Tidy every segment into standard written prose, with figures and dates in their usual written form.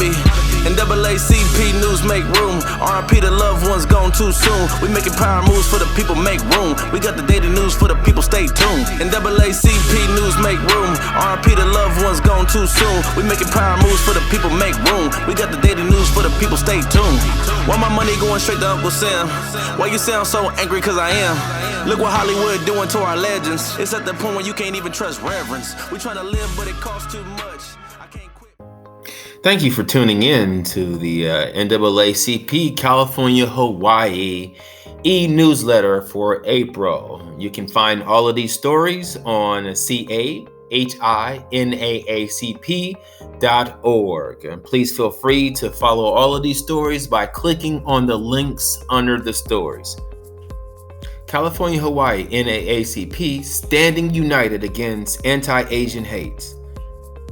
be. NAACP news make room. RIP the loved ones gone too soon. We making power moves for the people, make room. We got the daily news for the people, stay tuned. NAACP news make room. RIP the loved ones gone too soon. We making power moves for the people, make room. We got the daily news for the people, stay tuned. Why my money going straight to Uncle Sam? Why you sound so angry? Cause I am. Look what Hollywood doing to our legends. It's at the point where you can't even trust reverence. We try to live, but it costs too much. I can't quit. Thank you for tuning in to the NAACP California Hawaii e-newsletter for April. You can find all of these stories on CAHINAACP.org. And please feel free to follow all of these stories by clicking on the links under the stories. California Hawaii NAACP standing united against anti-Asian hate.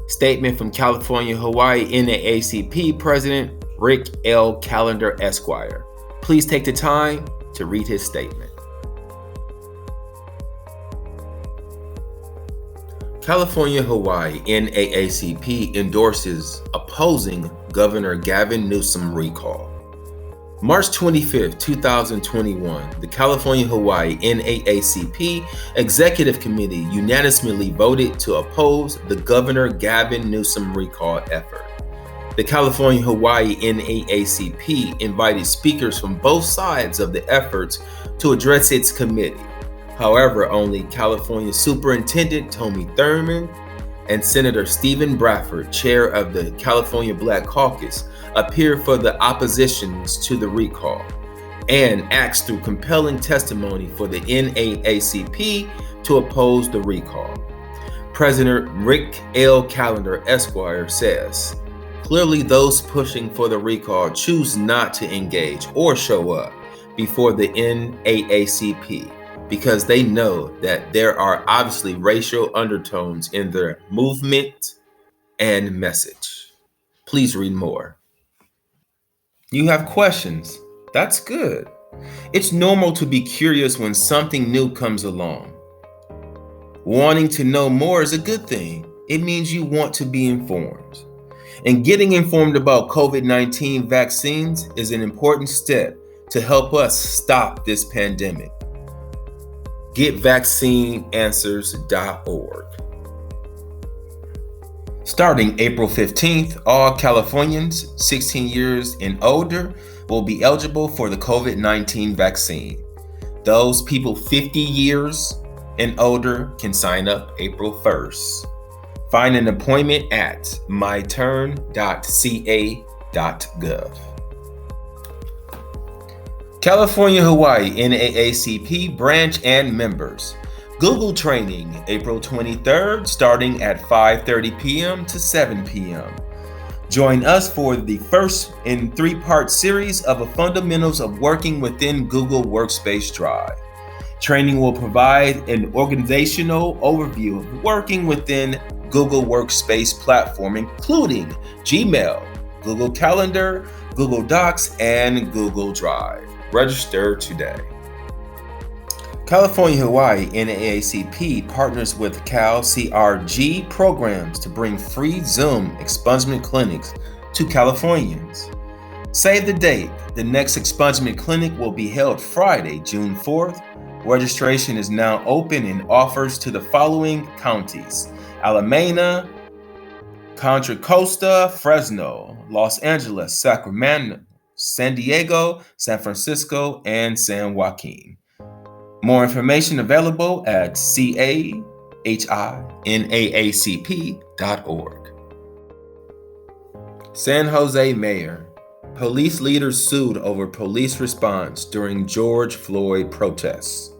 Statement from California Hawaii NAACP President Rick L. Callender, Esquire. Please take the time to read his statement. California Hawaii NAACP endorses opposing Governor Gavin Newsom recall. March 25, 2021, the California Hawaii NAACP Executive Committee unanimously voted to oppose the Governor Gavin Newsom recall effort. The California Hawaii NAACP invited speakers from both sides of the efforts to address its committee. However, only California Superintendent Tommy Thurmond and Senator Stephen Bradford, chair of the California Black Caucus, appeared for the oppositions to the recall and asked through compelling testimony for the NAACP to oppose the recall. President Rick L. Callender, Esquire, says, clearly those pushing for the recall choose not to engage or show up before the NAACP because they know that there are obviously racial undertones in their movement and message. Please read more. You have questions. That's good. It's normal to be curious when something new comes along. Wanting to know more is a good thing. It means you want to be informed. And getting informed about COVID-19 vaccines is an important step to help us stop this pandemic. GetVaccineAnswers.org. Starting April 15th, all Californians 16 years and older will be eligible for the COVID-19 vaccine. Those people 50 years and older can sign up April 1st. Find an appointment at myturn.ca.gov. California Hawaii NAACP branch and members. Google training, April 23rd, starting at 5:30 p.m. to 7 p.m. Join us for the first in three-part series of the fundamentals of working within Google Workspace Drive. Training will provide an organizational overview of working within Google Workspace platform, including Gmail, Google Calendar, Google Docs, and Google Drive. Register today. California Hawaii NAACP partners with CalCRG programs to bring free Zoom expungement clinics to Californians. Save the date. The next expungement clinic will be held Friday, June 4th. Registration is now open and offers to the following counties: Alameda, Contra Costa, Fresno, Los Angeles, Sacramento, San Diego, San Francisco, and San Joaquin. More information available at CAHINAACP.org. San Jose Mayor. Police leaders sued over police response during George Floyd protests.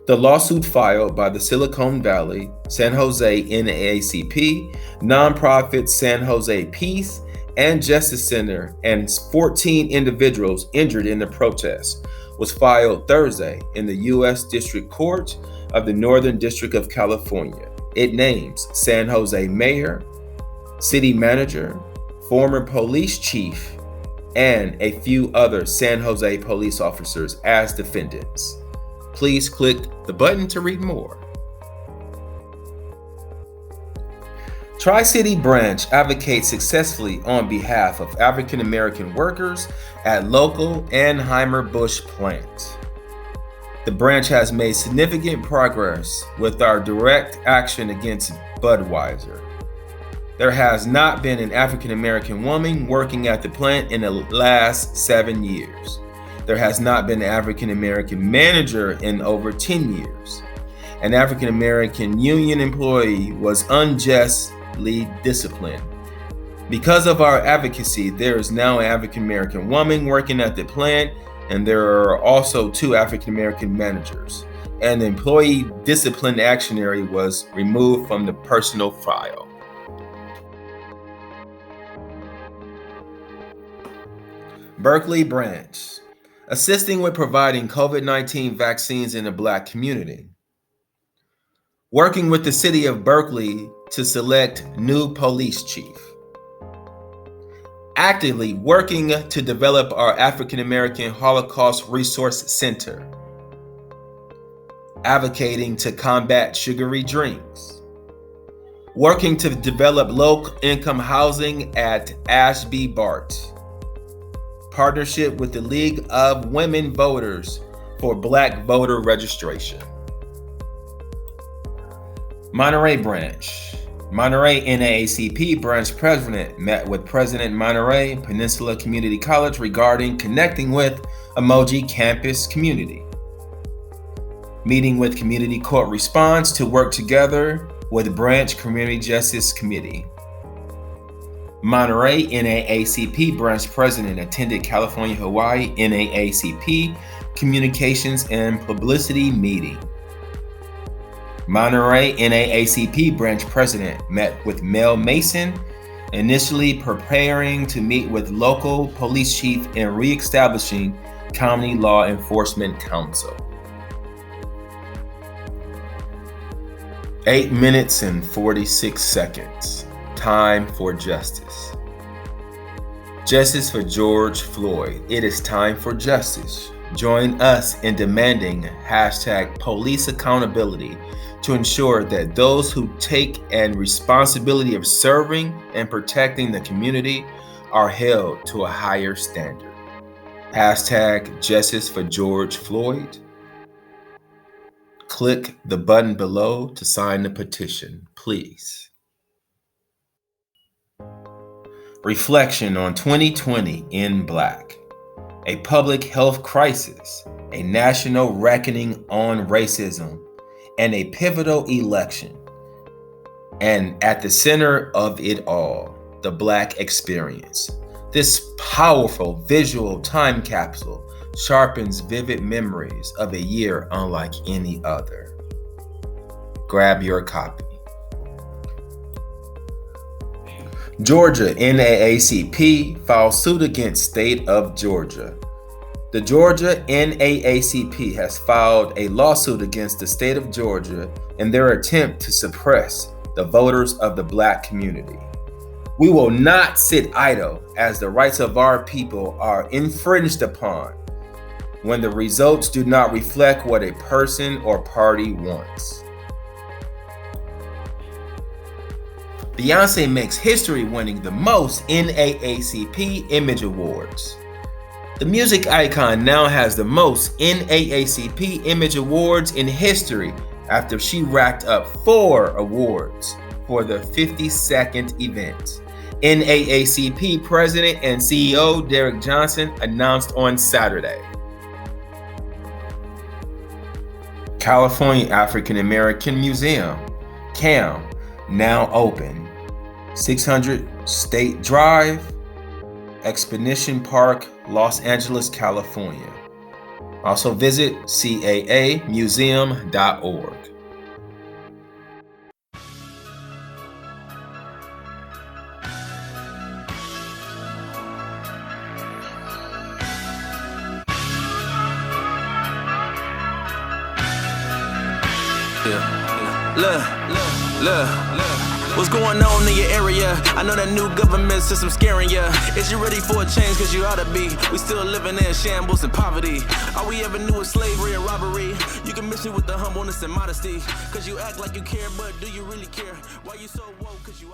The lawsuit filed by the Silicon Valley, San Jose NAACP, nonprofit San Jose Peace and Justice Center, and 14 individuals injured in the protests, was filed Thursday in the U.S. District Court of the Northern District of California. It names San Jose Mayor, City Manager, former police chief, and a few other San Jose police officers as defendants. Please click the button to read more. Tri-City Branch advocates successfully on behalf of African American workers at local Anheuser-Busch plants. The branch has made significant progress with our direct action against Budweiser. There has not been an African American woman working at the plant in the last 7 years. There has not been an African American manager in over 10 years. An African American union employee was unjustly disciplined. Because of our advocacy, there is now an African American woman working at the plant, and there are also 2 African American managers. And the employee disciplinary was removed from the personnel file. Berkeley Branch, assisting with providing COVID-19 vaccines in the Black community. Working with the city of Berkeley to select new police chief. Actively working to develop our African American Holocaust Resource Center. Advocating to combat sugary drinks. Working to develop low-income housing at Ashby Bart. Partnership with the League of Women Voters for Black voter registration. Monterey Branch. Monterey NAACP branch president met with President Monterey Peninsula Community College regarding connecting with Emoji Campus community. Meeting with Community Court Response to work together with Branch Community Justice Committee. Monterey NAACP branch president attended California Hawaii NAACP Communications and Publicity meeting. Monterey NAACP branch president met with Mel Mason, initially preparing to meet with local police chief and reestablishing County Law Enforcement Council. 8 minutes and 46 seconds. Time for justice. Justice for George Floyd. It is time for justice. Join us in demanding #police accountability to ensure that those who take an responsibility of serving and protecting the community are held to a higher standard. #Justice for George Floyd. Click the button below to sign the petition, please. Reflection on 2020 in Black. A public health crisis, a national reckoning on racism, and a pivotal election. And at the center of it all, the Black experience. This powerful visual time capsule sharpens vivid memories of a year unlike any other. Grab your copy. Georgia NAACP files suit against state of Georgia. The Georgia NAACP has filed a lawsuit against the state of Georgia in their attempt to suppress the voters of the Black community. We will not sit idle as the rights of our people are infringed upon when the results do not reflect what a person or party wants. Beyonce makes history winning the most NAACP Image Awards. The music icon now has the most NAACP Image Awards in history after she racked up 4 awards for the 52nd event. NAACP President and CEO Derek Johnson announced on Saturday. California African American Museum, CAM, now open. 600 State Drive, Expedition Park, Los Angeles, California. Also visit caamuseum.org. Look. What's going on in your area? I know that new government system scaring ya. Is you ready for a change? Cause you ought to be. We still living in shambles and poverty. All we ever knew was slavery and robbery. You can miss me with the humbleness and modesty. Cause you act like you care, but do you really care? Why you so woke? Cause you